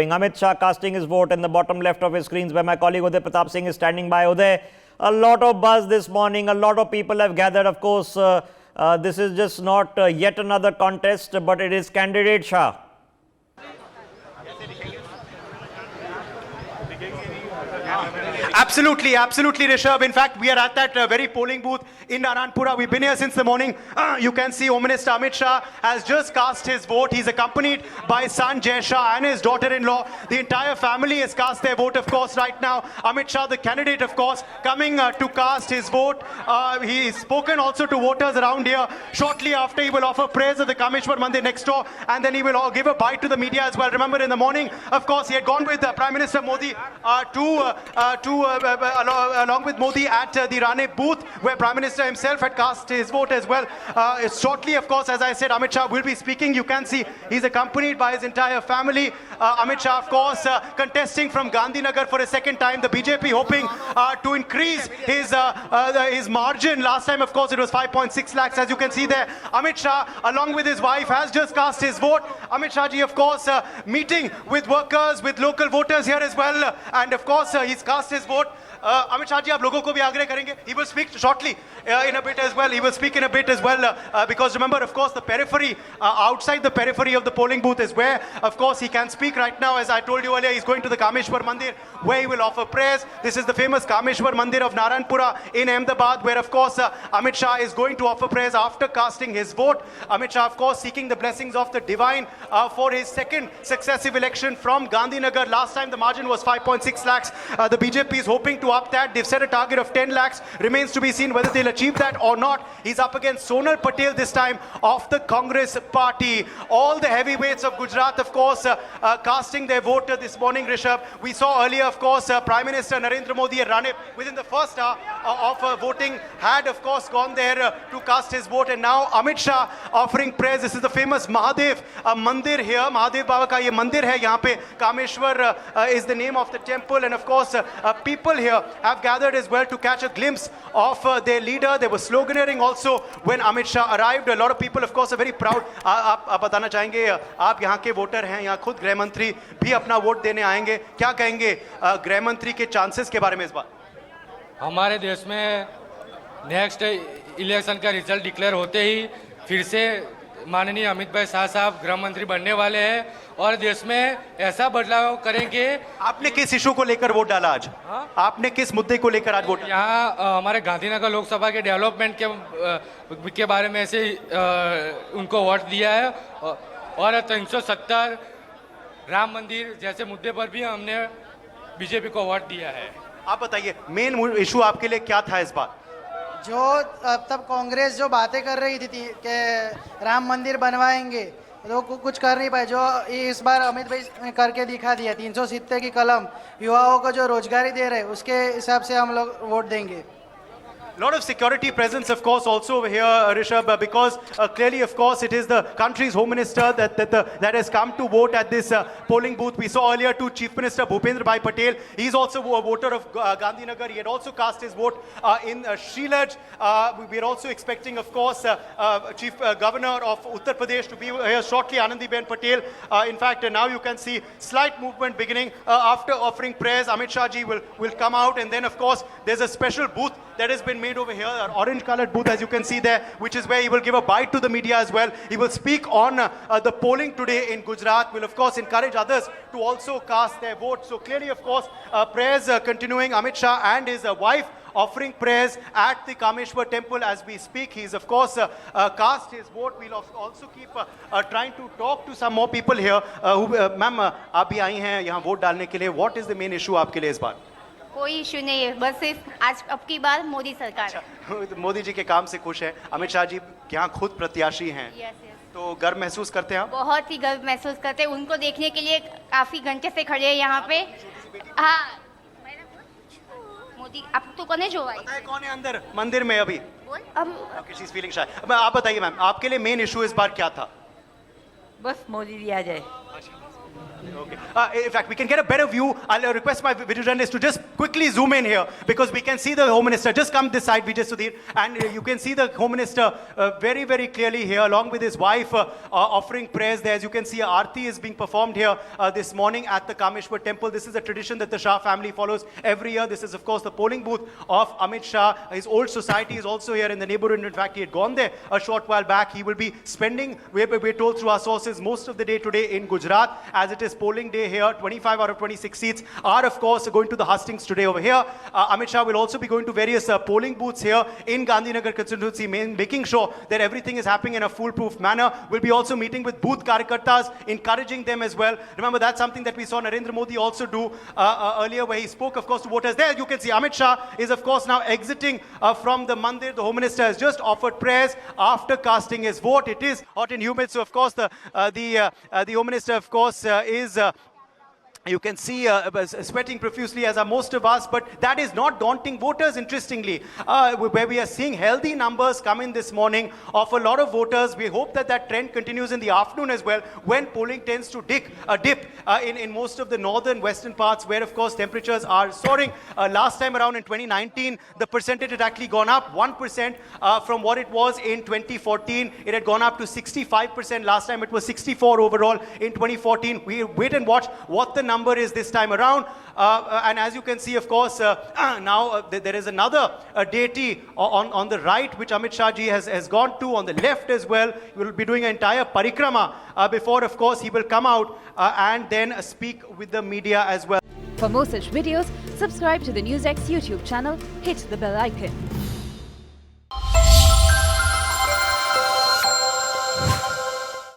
Amit Shah casting his vote in the bottom left of his screens, where my colleague Uday Pratap Singh is standing by. Uday, a lot of buzz this morning, a lot of people have gathered. Of course, this is just not yet another contest, but it is candidate Shah. Absolutely, Rishabh. In fact, we are at that very polling booth in Naranpura. We've been here since the morning. You can see Home Minister Amit Shah has just cast his vote. He's accompanied by son Jai Shah and his daughter-in-law. The entire family has cast their vote, of course, right now. Amit Shah, the candidate, of course, coming to cast his vote. He's spoken also to voters around here. Shortly after, he will offer prayers at the Kameshwar Mandir next door, and then he will give a bite to the media as well. Remember, in the morning, of course, he had gone with Prime Minister Modi along with Modi at the Rane booth, where Prime Minister himself had cast his vote as well. Shortly, of course, as I said, Amit Shah will be speaking. You can see he's accompanied by his entire family. Amit Shah, of course, contesting from Gandhinagar for a second time. The BJP hoping to increase his margin. Last time, of course, it was 5.6 lakhs, as you can see there. Amit Shah, along with his wife, has just cast his vote. Amit Shah ji, of course, meeting with workers, with local voters here as well. And of course, he's cast his vote. Amit Shah ji, आप लोगों को भी आग्रह करेंगे. He will speak shortly in a bit as well. He will speak in a bit as well because remember, of course, the periphery, outside the periphery of the polling booth is where, of course, he can speak right now. As I told you earlier, he's going to the Kameshwar Mandir where he will offer prayers. This is the famous Kameshwar Mandir of Naranpura in Ahmedabad, where, of course, Amit Shah is going to offer prayers after casting his vote. Amit Shah, of course, seeking the blessings of the divine for his second successive election from Gandhinagar. Last time the margin was 5.6 lakhs. The BJP is hoping to up that. They've set a target of 10 lakhs. Remains to be seen whether they'll achieve that or not. He's up against Sonal Patel this time of the Congress party. All the heavyweights of Gujarat, of course, casting their vote this morning, Rishabh. We saw earlier, of course, Prime Minister Narendra Modi at Rane within the first hour of voting had, of course, gone there to cast his vote. And now Amit Shah offering prayers. This is the famous Mahadev Mandir here. Mahadev Baba ka ye mandir hai. Yahan pe Kameshwar is the name of the temple. And of course, people here have gathered as well to catch a glimpse of their leader. They were sloganeering also when Amit Shah arrived. A lot of people, of course, are very proud. आप बताना चाहेंगे, आप यहाँ के voter हैं, यहाँ खुद गृह मंत्री भी अपना वोट देने आएंगे. क्या कहेंगे गृह मंत्री के चांसेस के बारे में इस बार? हमारे देश में नेक्स्ट इलेक्शन का रिजल्ट डिक्लेयर होते ही फिर से माननीय अमित भाई शाह साहब गृह मंत्री बनने वाले हैं और देश में ऐसा बदलाव करेंगे. आपने किस इशू को लेकर वोट डाला आज? आपने किस मुद्दे को लेकर आज वोट? यहाँ हमारे गांधीनगर लोकसभा के डेवलपमेंट के बारे में ऐसे उनको वोट दिया है और 370 राम मंदिर जैसे मुद्दे पर भी हमने बीजेपी को वोट दिया है. आप बताइए, मेन इशू आपके लिए क्या था इस बार? जो तब कांग्रेस जो बातें कर रही थी कि राम मंदिर बनवाएंगे, तो कुछ कर नहीं पाए. जो इस बार अमित भाई करके दिखा दिया, 370 की कलम, युवाओं को जो रोजगारी दे रहे, उसके हिसाब से हम लोग वोट देंगे. Lot of security presence, of course, also over here, Rishabh, because clearly, of course, it is the country's home minister that has come to vote at this polling booth. We saw earlier too Chief Minister Bhupendra Bhai Patel. He's also a voter of Gandhinagar. He had also cast his vote in Shrilaj. We are also expecting, of course, Chief Governor of Uttar Pradesh to be here shortly, Anandiben Patel. In fact, now you can see slight movement beginning after offering prayers. Amit Shah ji will come out, and then, of course, there's a special booth that has been made over here, an orange colored booth, as you can see there, which is where he will give a bite to the media as well. He will speak on the polling today in Gujarat, will of course encourage others to also cast their vote. So clearly, of course, prayers continuing. Amit Shah and his wife offering prayers at the Kameshwar temple as we speak. He's of course cast his vote. We'll also keep trying to talk to some more people here. Ma'am, आप भी आई हैं यहाँ vote डालने के लिए. What is the main issue आपके लिए इस बार? कोई इशू नहीं है, बस सिर्फ आज अब की बार मोदी सरकार. मोदी जी के काम से खुश है. अमित शाह जी यहाँ खुद प्रत्याशी हैं. तो गर्व महसूस करते हैं आप? बहुत ही गर्व महसूस करते हैं. उनको देखने के लिए काफी घंटे से खड़े हैं यहाँ पे. हाँ, मोदी आप तो कौन है जो आई? कौन है अंदर मंदिर में अभी? अब फीलिंग शाय. आप बताइए मैम, आपके लिए मेन इशू इस बार क्या था? बस मोदी जी आ जाए. Okay. In fact, we can get a better view. I'll request my video journalist to just quickly zoom in here because we can see the Home Minister. Just come this side, Vijay Sudhir, and you can see the Home Minister very, very clearly here, along with his wife, offering prayers there. As you can see, Aarti is being performed here this morning at the Kameshwar Temple. This is a tradition that the Shah family follows every year. This is, of course, the polling booth of Amit Shah. His old society is also here in the neighborhood. In fact, he had gone there a short while back. He will be spending, we're told through our sources, most of the day today in Gujarat, as it is polling day here. 25 out of 26 seats are, of course, going to the hustings today over here. Amit Shah will also be going to various polling booths here in Gandhinagar constituency, making sure that everything is happening in a foolproof manner. We'll be also meeting with booth karyakartas, encouraging them as well. Remember, that's something that we saw Narendra Modi also do earlier, where he spoke, of course, to voters. There you can see Amit Shah is, of course, now exiting from the mandir. The Home Minister has just offered prayers after casting his vote. It is hot and humid, so of course the Home Minister, of course, is. You can see sweating profusely, as are most of us, but that is not daunting voters, interestingly, where we are seeing healthy numbers come in this morning of a lot of voters. We hope that that trend continues in the afternoon as well, when polling tends to dip in most of the northern western parts, where, of course, temperatures are soaring. Last time around in 2019, the percentage had actually gone up 1% from what it was in 2014. It had gone up to 65%. Last time it was 64 overall in 2014. We wait and watch what the number is this time around. And as you can see, of course, now there is another deity on the right, which Amit Shah ji has gone to, on the left as well. He will be doing an entire parikrama before, of course, he will come out and then speak with the media as well. For more such videos, subscribe to the NewsX YouTube channel, hit the bell icon.